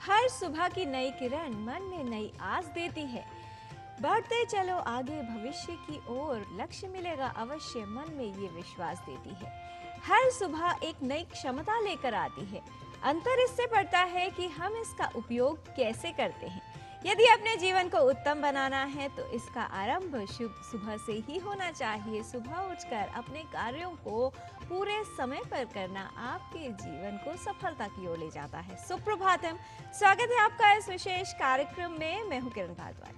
हर सुबह की नई किरण मन में नई आस देती है। बढ़ते चलो आगे भविष्य की ओर, लक्ष्य मिलेगा अवश्य, मन में ये विश्वास देती है। हर सुबह एक नई क्षमता लेकर आती है। अंतर इससे पड़ता है कि हम इसका उपयोग कैसे करते हैं। यदि अपने जीवन को उत्तम बनाना है तो इसका आरंभ शुभ सुबह से ही होना चाहिए। सुबह उठकर अपने कार्यों को पूरे समय पर करना आपके जीवन को सफलता की ओर ले जाता है। सुप्रभातम, स्वागत है आपका इस विशेष कार्यक्रम में। मैं हूं किरण भारद्वाज।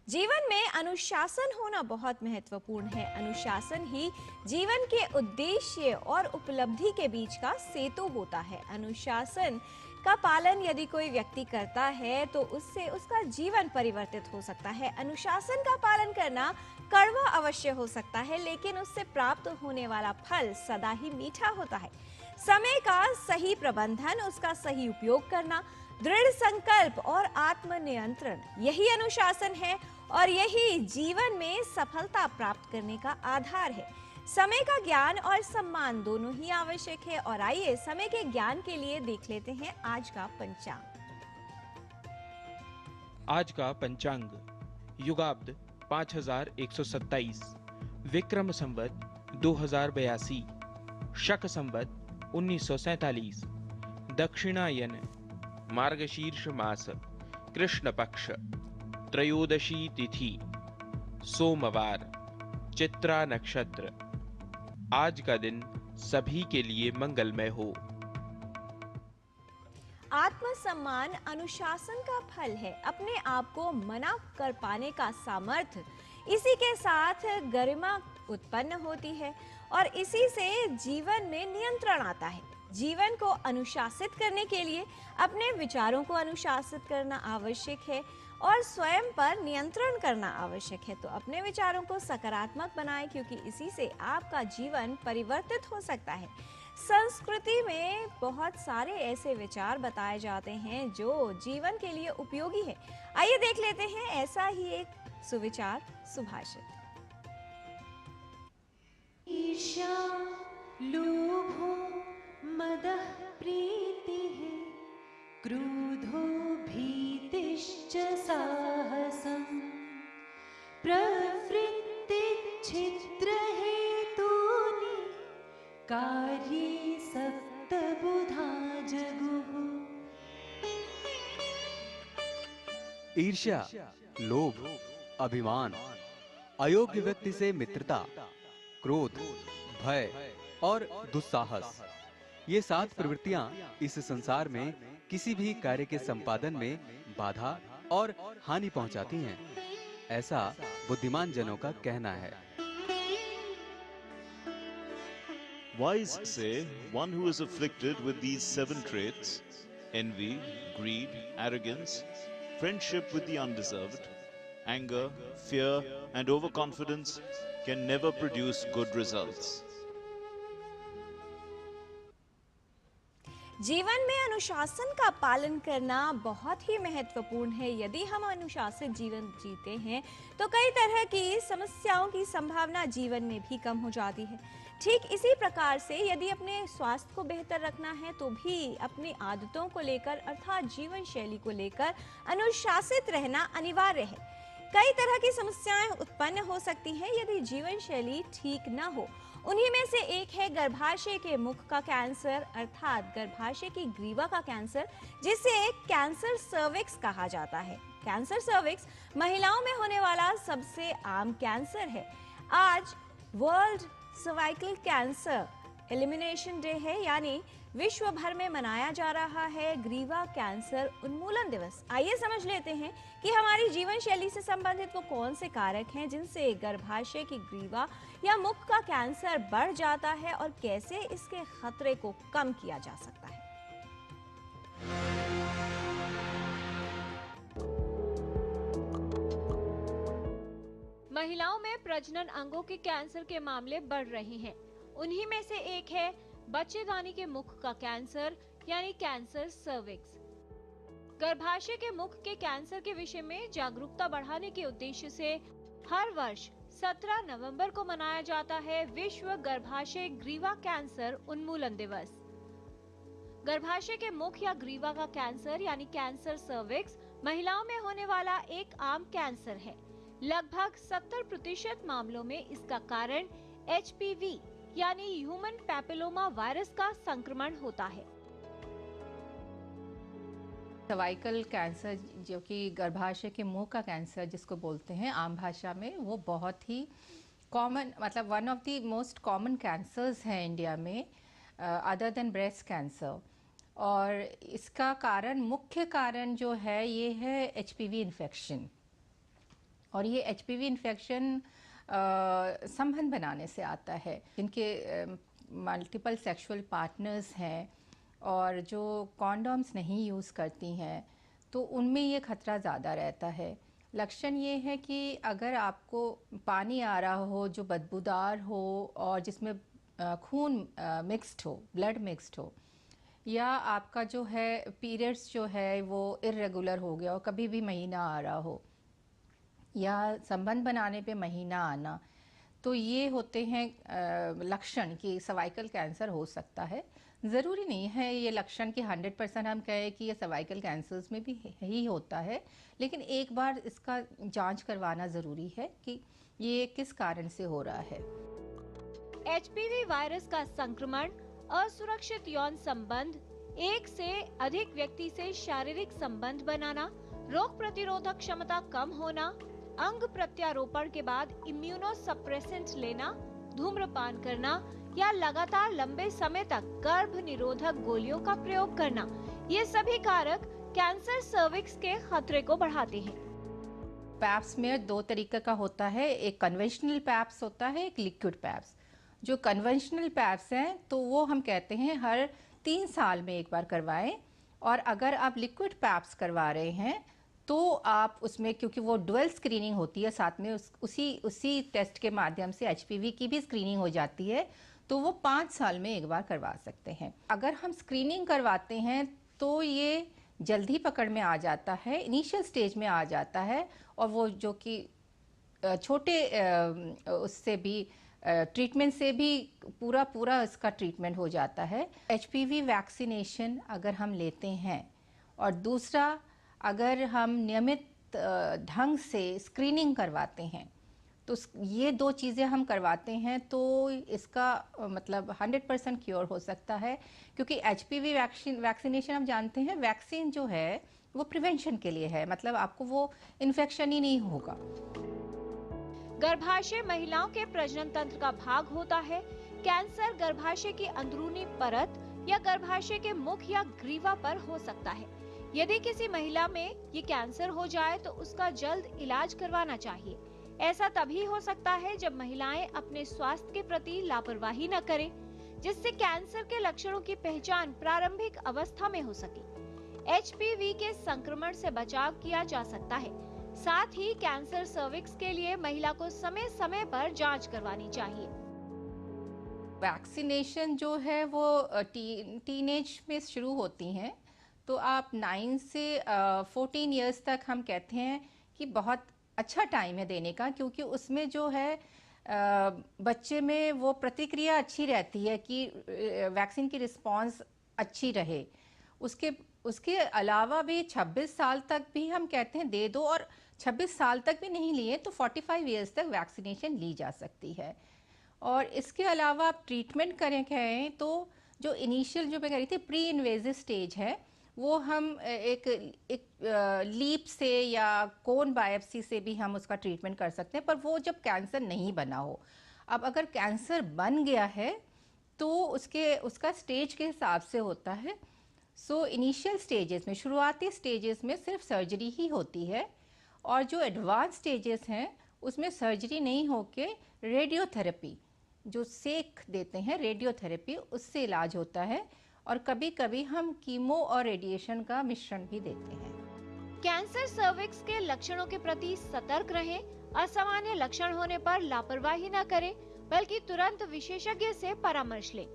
जीवन में अनुशासन होना बहुत महत्वपूर्ण है। अनुशासन ही जीवन के उद्देश्य और उपलब्धि के बीच का सेतु होता है। अनुशासन का पालन यदि कोई व्यक्ति करता है तो उससे उसका जीवन परिवर्तित हो सकता है। अनुशासन का पालन करना कड़वा अवश्य हो सकता है, लेकिन उससे प्राप्त होने वाला फल सदा ही मीठा होता है। समय का सही प्रबंधन, उसका सही उपयोग करना, दृढ़ संकल्प और आत्मनियंत्रण, यही अनुशासन है और यही जीवन में सफलता प्राप्त करने का आधार है। समय का ज्ञान और सम्मान दोनों ही आवश्यक है। और आइए समय के ज्ञान के लिए देख लेते हैं आज का पंचांग। आज का पंचांग युगाब्द 5127, विक्रम संवत 2082, शक संवत 1947, दक्षिणायन मार्गशीर्ष मास, कृष्ण पक्ष, त्रयोदशी तिथि, सोमवार, चित्रा नक्षत्र। आज का दिन सभी के लिए मंगलमय हो। आत्मसम्मान अनुशासन का फल है। अपने आप को मना कर पाने का सामर्थ्य, इसी के साथ गरिमा उत्पन्न होती है और इसी से जीवन में नियंत्रण आता है। जीवन को अनुशासित करने के लिए अपने विचारों को अनुशासित करना आवश्यक है और स्वयं पर नियंत्रण करना आवश्यक है। तो अपने विचारों को सकारात्मक बनाएं, क्योंकि इसी से आपका जीवन परिवर्तित हो सकता है। संस्कृति में बहुत सारे ऐसे विचार बताए जाते हैं जो जीवन के लिए उपयोगी है। आइए देख लेते हैं ऐसा ही एक सुविचार सुभाषित। ईर्ष्या लोभो मदः प्रीतिः, क्रोधो भीतिश्च साहसम्, प्रवृत्तिच्छिद्रहेतूनि, कार्ये सप्तबुधा जगुः। ईर्ष्या, लोभ, अभिमान, अयोग्य व्यक्ति से मित्रता, क्रोध, भय और दुस्साहस, ये 7 प्रवृत्तियां इस संसार में किसी भी कार्य के संपादन में बाधा और हानि पहुंचाती हैं, ऐसा बुद्धिमान जनों का कहना है। Wise say one who is afflicted with these 7 traits, envy, greed, arrogance, friendship with the undeserved, anger, fear, and overconfidence can never produce good results. जीवन में अनुशासन का पालन करना बहुत ही महत्वपूर्ण है। यदि हम अनुशासित जीवन जीते हैं तो कई तरह की समस्याओं की संभावना जीवन में भी कम हो जाती है। ठीक इसी प्रकार से यदि अपने स्वास्थ्य को बेहतर रखना है तो भी अपनी आदतों को लेकर अर्थात जीवन शैली को लेकर अनुशासित रहना अनिवार्य है। कई तरह की समस्याएं उत्पन्न हो सकती हैं यदि जीवन शैली ठीक न हो। उन्हीं में से एक है गर्भाशय के मुख का कैंसर अर्थात गर्भाशय की ग्रीवा का कैंसर, जिसे कैंसर सर्विक्स कहा जाता है। कैंसर सर्विक्स महिलाओं में होने वाला सबसे आम कैंसर है। आज world cervical cancer elimination day है, यानी विश्व भर में मनाया जा रहा है ग्रीवा कैंसर उन्मूलन दिवस। आइए समझ लेते हैं कि हमारी जीवन शैली से संबंधित वो कौन से कारक हैं जिनसे गर्भाशय की ग्रीवा या मुख का कैंसर बढ़ जाता है और कैसे इसके खतरे को कम किया जा सकता है। महिलाओं में प्रजनन अंगों के कैंसर के मामले बढ़ रहे हैं। उन्हीं में से एक है बच्चेदानी के मुख का कैंसर यानी कैंसर सर्विक्स। गर्भाशय के मुख के कैंसर के विषय में जागरूकता बढ़ाने के उद्देश्य से हर वर्ष 17 नवंबर को मनाया जाता है विश्व गर्भाशय ग्रीवा कैंसर उन्मूलन दिवस। गर्भाशय के मुख या ग्रीवा का कैंसर यानी कैंसर सर्विक्स महिलाओं में होने वाला एक आम कैंसर है। लगभग 70% मामलों में इसका कारण HPV यानी ह्यूमन पैपिलोमा वायरस का संक्रमण होता है। सर्वाइकल कैंसर जो कि गर्भाशय के मुंह का कैंसर जिसको बोलते हैं आम भाषा में, वो बहुत ही कॉमन, मतलब one of the most common cancers हैं इंडिया में अदर देन ब्रेस्ट कैंसर। और इसका कारण, मुख्य कारण जो है ये है HPV इन्फेक्शन। और ये HPV इन्फेक्शन संबंध बनाने से आता है। जिनके मल्टीपल सेक्सुअल पार्टनर्स हैं और जो कॉन्डोम्स नहीं यूज़ करती हैं तो उनमें ये खतरा ज़्यादा रहता है। लक्षण ये है कि अगर आपको पानी आ रहा हो जो बदबूदार हो और जिसमें खून मिक्स्ड हो, ब्लड मिक्स्ड हो, या आपका जो है पीरियड्स जो है वो इर्रेगुलर हो गया हो, कभी भी महीना आ रहा हो, या संबंध बनाने पे महीना आना, तो ये होते हैं लक्षण कि सर्वाइकल कैंसर हो सकता है। ज़रूरी नहीं है ये लक्षण कि 100% हम कहें कि ये सर्वाइकल कैंसर्स में भी ही होता है, लेकिन एक बार इसका जांच करवाना ज़रूरी है कि ये किस कारण से हो रहा है। HPV वायरस का संक्रमण असुरक्षित यौन संबंध, एक से अधिक व्यक्ति से शारीरिक संबंध बनाना, रोग प्रतिरोधक क्षमता कम होना, अंग प्रत्यारोपण के बाद इम्यूनोसप्रेसेंट लेना, धूम्रपान करना या लगातार लंबे समय तक गर्भ निरोधक गोलियों का प्रयोग करना, ये सभी कारक कैंसर सर्विक्स के खतरे को बढ़ाते हैं। पैप स्मीयर दो तरीके का होता है, एक कन्वेंशनल पैप्स होता है, एक लिक्विड पैप्स। जो कन्वेंशनल पैप्स हैं तो वो हम कहते हैं हर 3 साल में एक बार करवाएं, और अगर आप लिक्विड पैप्स करवा रहे हैं तो आप उसमें, क्योंकि वो डुअल स्क्रीनिंग होती है, साथ में उसी टेस्ट के माध्यम से HPV की भी स्क्रीनिंग हो जाती है, तो वो 5 साल में एक बार करवा सकते हैं। अगर हम स्क्रीनिंग करवाते हैं तो ये जल्दी पकड़ में आ जाता है, इनिशियल स्टेज में आ जाता है, और वो जो कि छोटे उससे भी ट्रीटमेंट से भी पूरा इसका ट्रीटमेंट हो जाता है। HPV वैक्सीनेशन अगर हम लेते हैं, और दूसरा अगर हम नियमित ढंग से स्क्रीनिंग करवाते हैं, तो ये 2 चीज़ें हम करवाते हैं तो इसका मतलब 100% क्योर हो सकता है। क्योंकि HPV वैक्सीनेशन हम जानते हैं, वैक्सीन जो है वो प्रिवेंशन के लिए है, मतलब आपको वो इन्फेक्शन ही नहीं होगा। गर्भाशय महिलाओं के प्रजनन तंत्र का भाग होता है। कैंसर गर्भाशय की अंदरूनी परत या गर्भाशय के मुख या ग्रीवा पर हो सकता है। यदि किसी महिला में ये कैंसर हो जाए तो उसका जल्द इलाज करवाना चाहिए। ऐसा तभी हो सकता है जब महिलाएं अपने स्वास्थ्य के प्रति लापरवाही न करें, जिससे कैंसर के लक्षणों की पहचान प्रारंभिक अवस्था में हो सके। HPV के संक्रमण से बचाव किया जा सकता है। साथ ही कैंसर सर्विक्स के लिए महिला को समय समय पर जांच करवानी चाहिए। वैक्सीनेशन जो है वो टीनेज में शुरू होती हैं, तो आप 9 से 14 इयर्स तक हम कहते हैं कि बहुत अच्छा टाइम है देने का, क्योंकि उसमें जो है बच्चे में वो प्रतिक्रिया अच्छी रहती है कि वैक्सीन की रिस्पांस अच्छी रहे। उसके अलावा भी 26 साल तक भी हम कहते हैं दे दो, और 26 साल तक भी नहीं लिए तो 45 इयर्स तक वैक्सीनेशन ली जा सकती है। और इसके अलावा आप ट्रीटमेंट करें तो जो इनिशियल जो मैं कह रही थी प्री इन्वेजिव स्टेज है, वो हम एक लीप से या कोन बायोप्सी से भी हम उसका ट्रीटमेंट कर सकते हैं, पर वो जब कैंसर नहीं बना हो। अब अगर कैंसर बन गया है तो उसका स्टेज के हिसाब से होता है। सो इनिशियल स्टेजेस में, शुरुआती स्टेजेस में सिर्फ सर्जरी ही होती है, और जो एडवांस स्टेजेस हैं उसमें सर्जरी नहीं होके रेडियोथेरेपी, जो सेक देते हैं रेडियोथेरेपी, उससे इलाज होता है। और कभी कभी हम कीमो और रेडिएशन का मिश्रण भी देते हैं। कैंसर सर्विक्स के लक्षणों के प्रति सतर्क रहें। असामान्य लक्षण होने पर लापरवाही न करें, बल्कि तुरंत विशेषज्ञ से परामर्श लें।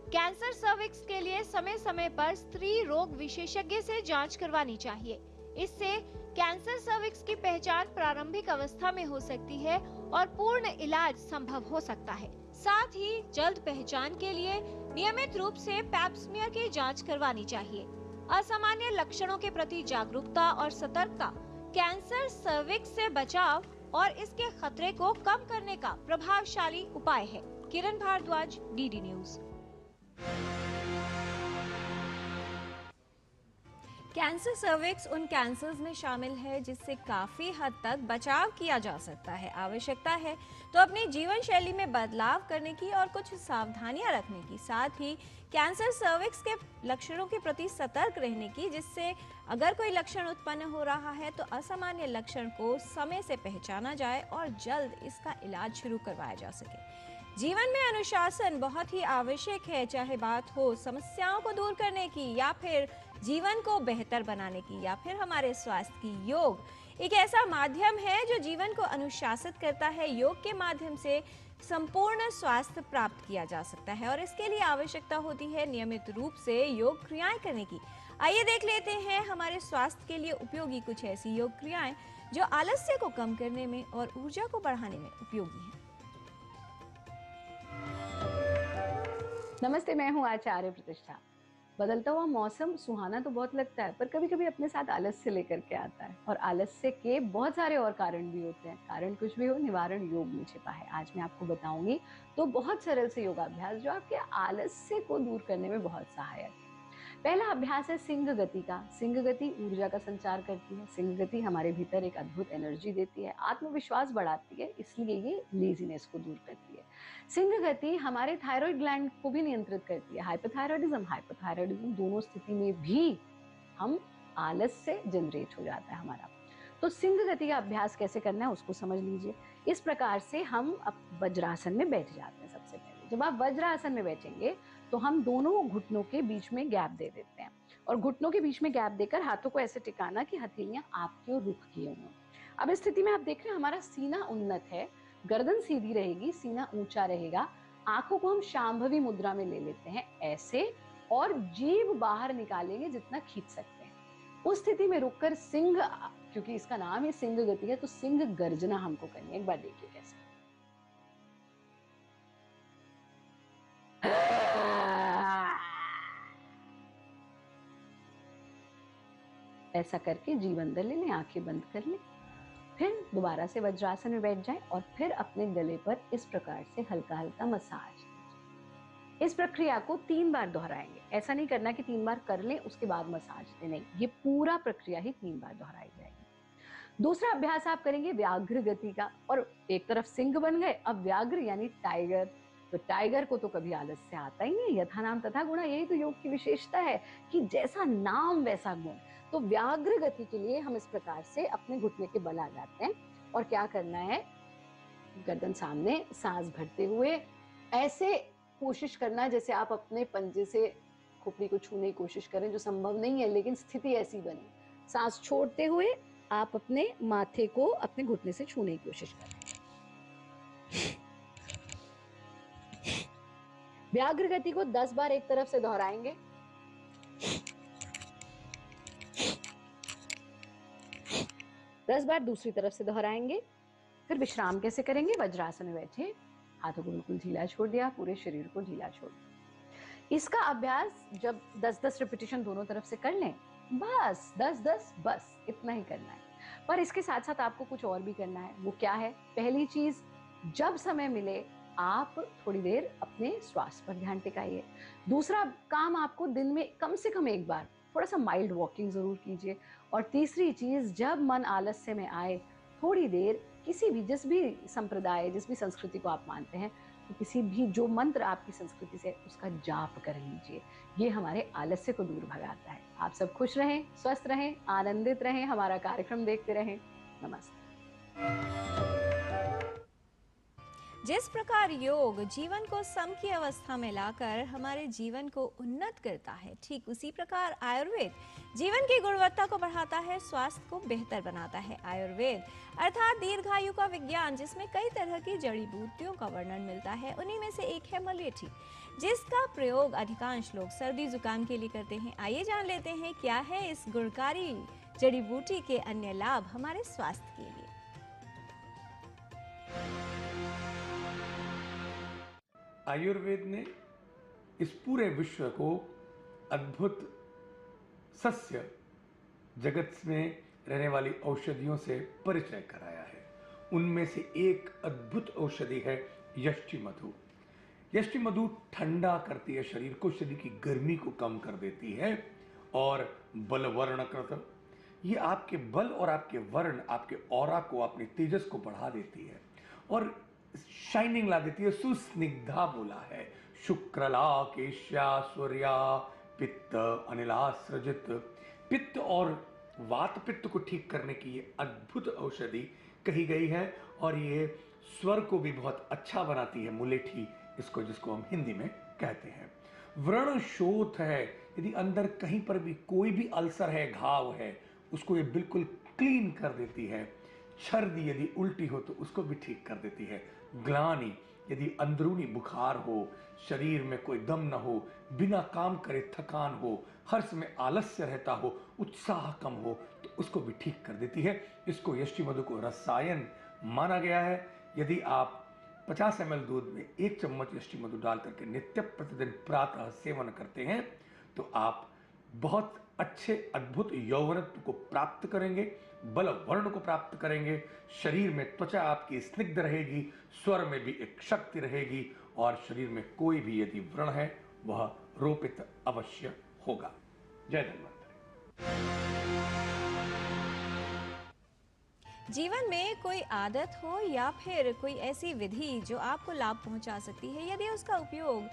कैंसर सर्विक्स के लिए समय समय पर स्त्री रोग विशेषज्ञ से जांच करवानी चाहिए। इससे कैंसर सर्विक्स की पहचान प्रारंभिक अवस्था में हो सकती है और पूर्ण इलाज संभव हो सकता है। साथ ही जल्द पहचान के लिए नियमित रूप से पैप स्मीयर की जांच करवानी चाहिए। असामान्य लक्षणों के प्रति जागरूकता और सतर्कता कैंसर सर्विक्स से बचाव और इसके खतरे को कम करने का प्रभावशाली उपाय है। Kiran Bhardwaj, DD news. Cancer cervix उन कैंसर्स में शामिल है जिससे काफी हद तक बचाव किया जा सकता है। आवश्यकता है तो अपनी जीवन शैली में बदलाव करने की और कुछ सावधानियां रखने की, साथ ही कैंसर सर्विक्स के लक्षणों के प्रति सतर्क रहने की, जिससे अगर कोई लक्षण उत्पन्न हो रहा है तो असामान्य लक्षण को समय से पहचाना जाए और जल्द इसका इलाज शुरू करवाया जा सके। जीवन में अनुशासन बहुत ही आवश्यक है, चाहे बात हो समस्याओं को दूर करने की या फिर जीवन को बेहतर बनाने की या फिर हमारे स्वास्थ्य की। योग एक ऐसा माध्यम है जो जीवन को अनुशासित करता है। योग के माध्यम से संपूर्ण स्वास्थ्य प्राप्त किया जा सकता है और इसके लिए आवश्यकता होती है नियमित रूप से योग क्रियाएं करने की। आइए देख लेते हैं हमारे स्वास्थ्य के लिए उपयोगी कुछ ऐसी योग क्रियाएं जो आलस्य को कम करने में और ऊर्जा को बढ़ाने में उपयोगी हैं। नमस्ते, मैं हूँ आचार्य प्रतिष्ठा। बदलता हुआ मौसम सुहाना तो बहुत लगता है, पर कभी कभी अपने साथ आलस्य लेकर के आता है और आलस्य के बहुत सारे और कारण भी होते हैं। कारण कुछ भी हो, निवारण योग में छिपा है। आज मैं आपको बताऊंगी तो बहुत सरल से योगाभ्यास जो आपके आलस्य को दूर करने में बहुत सहायक है। पहला अभ्यास है सिंह गति का। सिंह गति ऊर्जा का संचार करती है। सिंह गति हमारे भीतर एक अद्भुत एनर्जी देती है, आत्मविश्वास बढ़ाती है, इसलिए ये लेजीनेस को दूर करती है। सिंह गति हमारे थायराइड ग्लैंड को भी नियंत्रित करती है। हाइपोथायराइडिज्म दोनों स्थिति में भी हम आलस्य जनरेट हो जाता है हमारा। तो सिंह गति का अभ्यास कैसे करना है उसको समझ लीजिए। इस प्रकार से हम अब वज्रासन में बैठ जाते हैं। सबसे पहले जब आप वज्रासन में बैठेंगे तो हम दोनों घुटनों के बीच में गैप दे देते हैं और घुटनों के बीच में गैप देकर हाथों को ऐसे टिकाना कि हथेलियां आपकी ओर रुख किए हों। अब इस स्थिति में आप देख रहे हैं हमारा सीना उन्नत है, गर्दन सीधी रहेगी, सीना ऊंचा रहेगा। आंखों को हम शांभवी मुद्रा में ले लेते हैं ऐसे, और जीभ बाहर निकालेंगे जितना खींच सकते हैं। उस स्थिति में रुककर सिंह, क्योंकि इसका नाम ही सिंह गति है, तो सिंह गर्जना हमको करनी है। एक बार देखिए कैसे। ऐसा करके जीभ अंदर ले लें, आंखें बंद कर लें, फिर दोबारा से वज्रासन में बैठ जाएं और फिर अपने गले पर इस प्रकार से हल्का हल्का मसाज कीजिए। इस प्रक्रिया को 3 बार दोहराएंगे। ऐसा नहीं करना कि 3 बार कर लें उसके बाद मसाज दें, नहीं, ये पूरा प्रक्रिया ही 3 बार दोहराई जाएगी। दूसरा अभ्यास आप करेंगे व्याघ्र गति का, और एक तरफ सिंह बन गए, अब व्याघ्र यानी टाइगर। तो टाइगर को तो कभी आलस्य आता ही नहीं, यथा नाम तथा गुणा। यही तो योग की विशेषता है कि जैसा नाम वैसा गुण। तो व्याघ्र गति के लिए हम इस प्रकार से अपने घुटने के बल आ जाते हैं और क्या करना है, गर्दन सामने, सांस भरते हुए ऐसे कोशिश करना है जैसे आप अपने पंजे से खोपड़ी को छूने की कोशिश करें, जो संभव नहीं है, लेकिन स्थिति ऐसी बने। सांस छोड़ते हुए आप अपने माथे को अपने घुटने से छूने की कोशिश करें। व्याघ्र गति को 10 बार एक तरफ से दोहराएंगे। दस बार दूसरी तरफ से दोहराएंगे। फिर विश्राम कैसे करेंगे, वज्रासन में बैठे, हाथों को बिल्कुल ढीला छोड़ दिया, पूरे शरीर को ढीला छोड़ दिया। इसका अभ्यास जब 10-10 रिपीटिशन दोनों तरफ से कर लें, बस 10-10 बस इतना ही करना है। पर इसके साथ साथ आपको कुछ और भी करना है। वो क्या है? पहली चीज, जब समय मिले आप थोड़ी देर अपने स्वास्थ्य पर ध्यान टिकाइए। दूसरा काम, आपको दिन में कम से कम एक बार थोड़ा सा माइल्ड वॉकिंग जरूर कीजिए। और तीसरी चीज, जब मन आलस्य में आए थोड़ी देर किसी भी, जिस भी संप्रदाय, जिस भी संस्कृति को आप मानते हैं, तो किसी भी जो मंत्र आपकी संस्कृति से उसका जाप कर लीजिए। ये हमारे आलस्य को दूर भगाता है। आप सब खुश रहें, स्वस्थ रहें, आनंदित रहें, हमारा कार्यक्रम देखते रहें। नमस्ते। जिस प्रकार योग जीवन को सम की अवस्था में लाकर हमारे जीवन को उन्नत करता है, ठीक उसी प्रकार आयुर्वेद जीवन की गुणवत्ता को बढ़ाता है, स्वास्थ्य को बेहतर बनाता है। आयुर्वेद अर्थात दीर्घायु का विज्ञान, जिसमें कई तरह की जड़ी बूटियों का वर्णन मिलता है। उन्हीं में से एक है मलेठी, जिसका प्रयोग अधिकांश लोग सर्दी जुकाम के लिए करते हैं। आइए जान लेते हैं क्या है इस गुणकारी जड़ी बूटी के अन्य लाभ हमारे स्वास्थ्य के लिए। आयुर्वेद ने इस पूरे विश्व को अद्भुत सस्य जगत में रहने वाली औषधियों से परिचय कराया है। उनमें से एक अद्भुत औषधि है यष्टि मधु। यष्टि मधु ठंडा करती है शरीर को, शरीर की गर्मी को कम कर देती है और बलवर्ण करता, ये आपके बल और आपके वर्ण, आपके ऑरा को, अपनी तेजस को बढ़ा देती है और शाइनिंग ला देती है। सुस्निग्धा बोला है, शुक्रला केश्या सूर्या पित्त अनिलासृजित। पित्त और वात पित्त को ठीक करने की ये अद्भुत औषधि कही गई है और ये स्वर को भी बहुत अच्छा बनाती है, मुलेठी इसको, जिसको हम हिंदी में कहते हैं। व्रण शोथ है, यदि अंदर कहीं पर भी कोई भी अल्सर है, घाव है, उसको ये बिल्कुल क्लीन कर देती है। छर्दी यदि उल्टी हो तो उसको भी ठीक कर देती है। ग्लानि, यदि अंदरूनी बुखार हो, शरीर में कोई दम न हो, बिना काम करे थकान हो, हर समय आलस्य रहता हो, उत्साह कम हो, तो उसको भी ठीक कर देती है। इसको यष्टि मधु को रसायन माना गया है। यदि आप 50 ml दूध में 1 चम्मच यष्टि मधु डाल करके नित्य प्रतिदिन प्रातः सेवन करते हैं तो आप बहुत अच्छे अद्भुत यौवनत्व को प्राप्त करेंगे, बल वर्ण को प्राप्त करेंगे, शरीर में त्वचा आपकी स्निग्ध रहेगी, स्वर में भी एक शक्ति रहेगी और शरीर में कोई भी यदि व्रण है वह रोपित अवश्य होगा। जय धन्वंतरि। जीवन में कोई आदत हो या फिर कोई ऐसी विधि जो आपको लाभ पहुंचा सकती है, यदि उसका उपयोग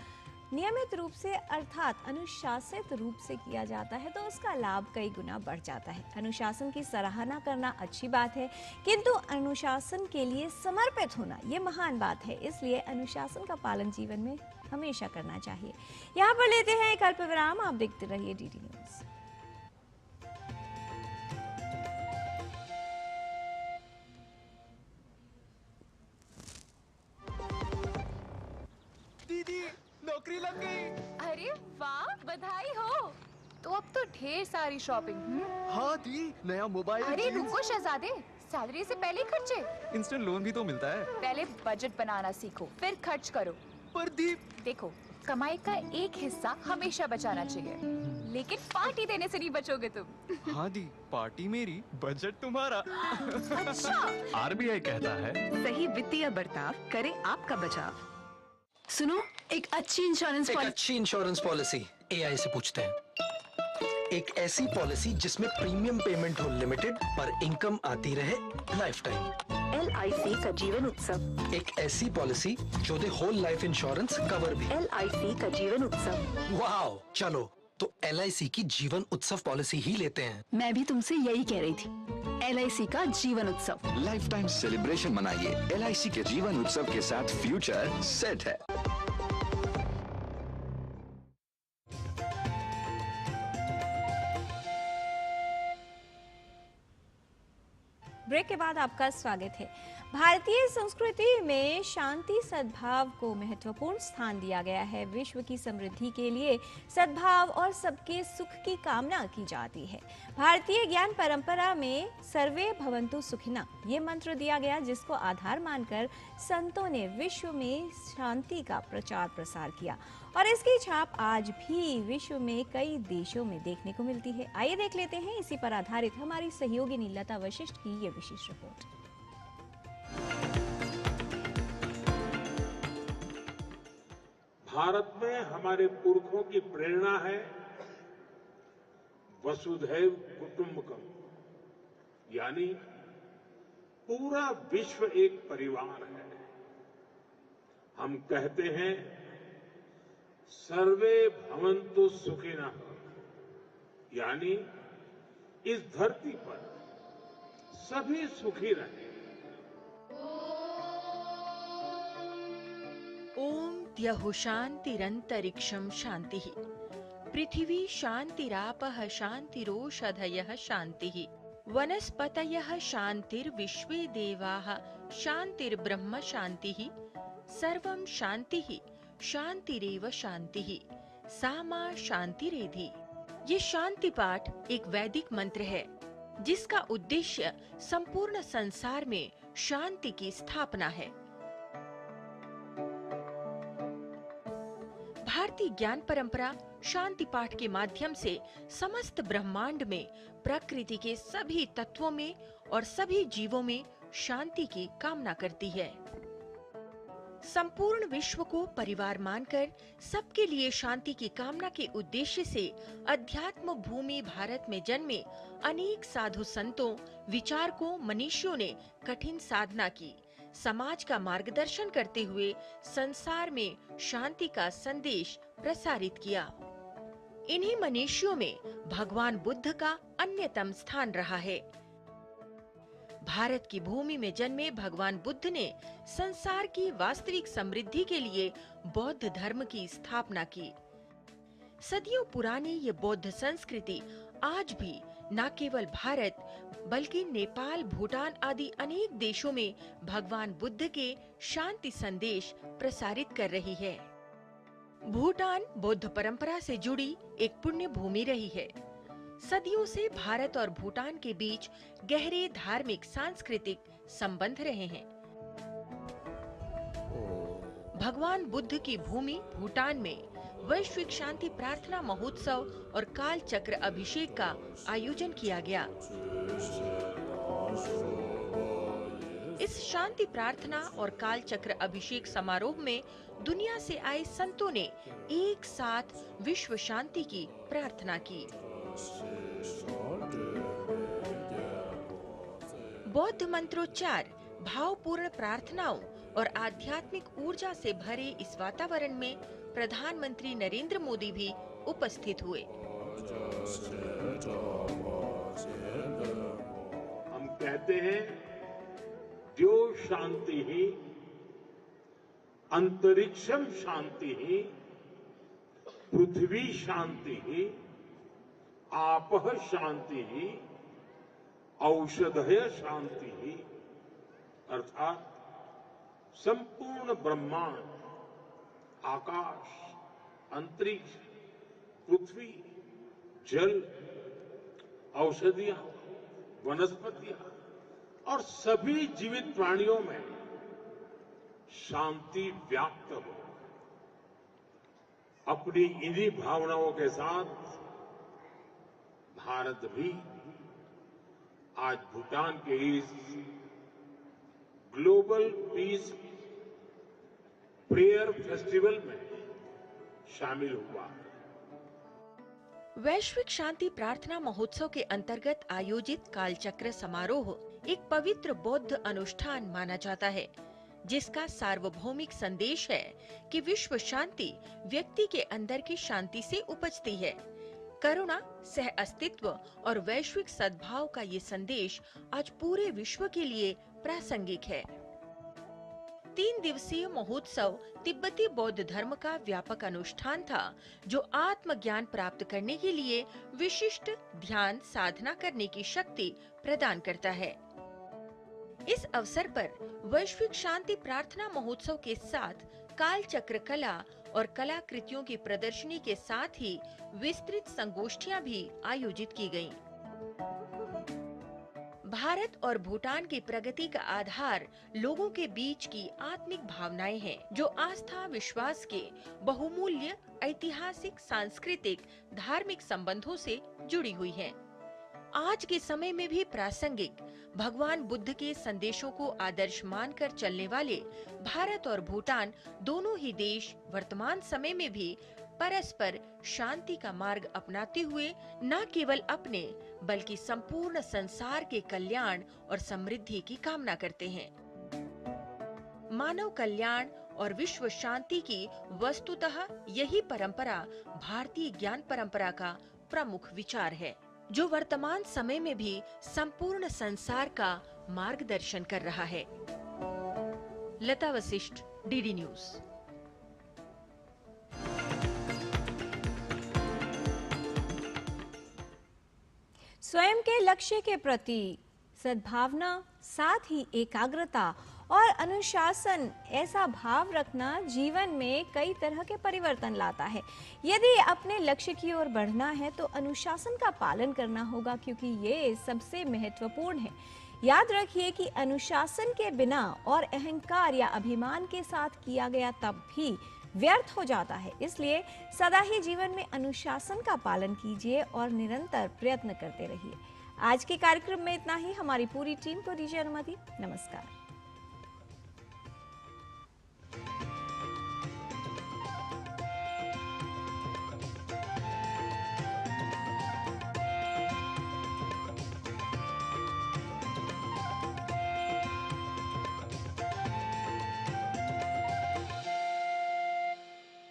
नियमित रूप से अर्थात अनुशासित रूप से किया जाता है तो उसका लाभ कई गुना बढ़ जाता है। अनुशासन की सराहना करना अच्छी बात है, किंतु अनुशासन के लिए समर्पित होना ये महान बात है। इसलिए अनुशासन का पालन जीवन में हमेशा करना चाहिए। यहाँ पर लेते हैं एक अल्प विराम, आप देखते रहिए डीडी न्यूज। नौकरी लग गई। अरे वाह, बधाई हो। तो अब तो ढेर सारी शॉपिंग। हाँ दी, नया मोबाइल। अरे रुको शहजादे, सैलरी से पहले खर्चे। इंस्टेंट लोन भी तो मिलता है। पहले बजट बनाना सीखो, फिर खर्च करो। पर दी, देखो, कमाई का एक हिस्सा हमेशा बचाना चाहिए, लेकिन पार्टी देने से नहीं बचोगे तुम। हाँ दी, पार्टी मेरी, बजट तुम्हारा। अच्छा। आरबीआई कहता है, सही वित्तीय बर्ताव करे आपका बचाव। सुनो, एक अच्छी इंश्योरेंस पॉलिसी एआई से पूछते हैं। एक ऐसी पॉलिसी जिसमें प्रीमियम पेमेंट हो लिमिटेड पर इनकम आती रहे लाइफ टाइम। LIC का जीवन उत्सव। एक ऐसी पॉलिसी जो दे होल लाइफ इंश्योरेंस कवर भी। LIC का जीवन उत्सव। वाओ, चलो तो LIC की जीवन उत्सव पॉलिसी ही लेते हैं। मैं भी तुमसे यही कह रही थी, LIC का जीवन उत्सव। लाइफ टाइम सेलिब्रेशन मनाइए LIC के जीवन उत्सव के साथ, फ्यूचर सेट है। ब्रेक के बाद आपका स्वागत है। भारतीय संस्कृति में शांति सद्भाव को महत्वपूर्ण स्थान दिया गया है। विश्व की समृद्धि के लिए सद्भाव और सबके सुख की कामना की जाती है। भारतीय ज्ञान परंपरा में सर्वे भवन्तु सुखिनः ये मंत्र दिया गया, जिसको आधार मानकर संतों ने विश्व में शांति का प्रचार प्रसार किया और इसकी छाप आज भी विश्व में कई देशों में देखने को मिलती है। आइए देख लेते हैं इसी पर आधारित हमारी सहयोगी लता वशिष्ठ की ये विशेष रिपोर्ट। भारत में हमारे पुरखों की प्रेरणा है वसुधैव कुटुंबकम, यानी पूरा विश्व एक परिवार है। हम कहते हैं सर्वे भवन्तु सुखिनः, यानी इस धरती पर सभी सुखी रहें। ओम द्यौः शान्तिरन्तरिक्षं शान्तिः, पृथिवी शान्तिरापः शान्तिरोषधयः शान्तिः, वनस्पतयः शान्तिर्विश्वे देवाः शान्तिर्ब्रह्म शान्तिः, सर्वं शान्तिः शान्तिरेव शान्तिः, सा मा शान्तिरेधि। ये शांति पाठ एक वैदिक मंत्र है जिसका उद्देश्य संपूर्ण संसार में शांति की स्थापना है। भारतीय ज्ञान परंपरा शांति पाठ के माध्यम से समस्त ब्रह्मांड में प्रकृति के सभी तत्वों में और सभी जीवों में शांति की कामना करती है। संपूर्ण विश्व को परिवार मानकर सबके लिए शांति की कामना के उद्देश्य से अध्यात्म भूमि भारत में जन्मे अनेक साधु संतों, विचारकों, मनीषियों ने कठिन साधना की, समाज का मार्गदर्शन करते हुए संसार में शांति का संदेश प्रसारित किया। इन्हीं मनीषियों में भगवान बुद्ध का अन्यतम स्थान रहा है। भारत की भूमि में जन्मे भगवान बुद्ध ने संसार की वास्तविक समृद्धि के लिए बौद्ध धर्म की स्थापना की। सदियों पुरानी ये बौद्ध संस्कृति आज भी न केवल भारत बल्कि नेपाल, भूटान आदि अनेक देशों में भगवान बुद्ध के शांति संदेश प्रसारित कर रही है। भूटान बौद्ध परंपरा से जुड़ी एक पुण्य भूमि रही है। सदियों से भारत और भूटान के बीच गहरे धार्मिक सांस्कृतिक संबंध रहे हैं। भगवान बुद्ध की भूमि भूटान में वैश्विक शांति प्रार्थना महोत्सव और काल चक्र अभिषेक का आयोजन किया गया। इस शांति प्रार्थना और काल चक्र अभिषेक समारोह में दुनिया से आए संतों ने एक साथ विश्व शांति की प्रार्थना की। बौद्ध मंत्रोच्चार, भावपूर्ण प्रार्थनाओं और आध्यात्मिक ऊर्जा से भरे इस वातावरण में प्रधानमंत्री नरेंद्र मोदी भी उपस्थित हुए। हम कहते हैं द्यो शांति ही अंतरिक्षम शांति ही पृथ्वी शांति ही आपः शांति ही औषधय शांति ही, अर्थात संपूर्ण ब्रह्मांड, आकाश, अंतरिक्ष, पृथ्वी, जल, औषधियां, वनस्पतियां और सभी जीवित प्राणियों में शांति व्याप्त हो। अपनी इन्हीं भावनाओं के साथ भारत भी आज भूटान के इस ग्लोबल पीस प्रेयर फेस्टिवल में शामिल हुआ। वैश्विक शांति प्रार्थना महोत्सव के अंतर्गत आयोजित कालचक्र समारोह एक पवित्र बौद्ध अनुष्ठान माना जाता है, जिसका सार्वभौमिक संदेश है कि विश्व शांति व्यक्ति के अंदर की शांति से उपजती है। करुणा, सह अस्तित्व और वैश्विक सद्भाव का ये संदेश आज पूरे विश्व के लिए प्रासंगिक है। 3 दिवसीय महोत्सव तिब्बती बौद्ध धर्म का व्यापक अनुष्ठान था, जो आत्मज्ञान प्राप्त करने के लिए विशिष्ट ध्यान साधना करने की शक्ति प्रदान करता है। इस अवसर पर वैश्विक शांति प्रार्थना महोत्सव के साथ काल चक्र कला और कलाकृतियों की प्रदर्शनी के साथ ही विस्तृत संगोष्ठियां भी आयोजित की गयीं। भारत और भूटान की प्रगति का आधार लोगों के बीच की आत्मिक भावनाएं हैं, जो आस्था विश्वास के बहुमूल्य ऐतिहासिक, सांस्कृतिक, धार्मिक संबंधों से जुड़ी हुई हैं। आज के समय में भी प्रासंगिक भगवान बुद्ध के संदेशों को आदर्श मानकर चलने वाले भारत और भूटान दोनों ही देश वर्तमान समय में भी परस्पर शांति का मार्ग अपनाते हुए न केवल अपने बल्कि संपूर्ण संसार के कल्याण और समृद्धि की कामना करते हैं। मानव कल्याण और विश्व शांति की वस्तुतः यही परंपरा भारतीय ज्ञान परंपरा का प्रमुख विचार है, जो वर्तमान समय में भी संपूर्ण संसार का मार्गदर्शन कर रहा है। लता वशिष्ठ, डीडी न्यूज। स्वयं के लक्ष्य के प्रति सद्भावना, साथ ही एकाग्रता और अनुशासन ऐसा भाव रखना जीवन में कई तरह के परिवर्तन लाता है। यदि अपने लक्ष्य की ओर बढ़ना है तो अनुशासन का पालन करना होगा, क्योंकि ये सबसे महत्वपूर्ण है। याद रखिए कि अनुशासन के बिना और अहंकार या अभिमान के साथ किया गया तब भी व्यर्थ हो जाता है। इसलिए सदा ही जीवन में अनुशासन का पालन कीजिए और निरंतर प्रयत्न करते रहिए। आज के कार्यक्रम में इतना ही। हमारी पूरी टीम को दीजिए अनुमति। नमस्कार।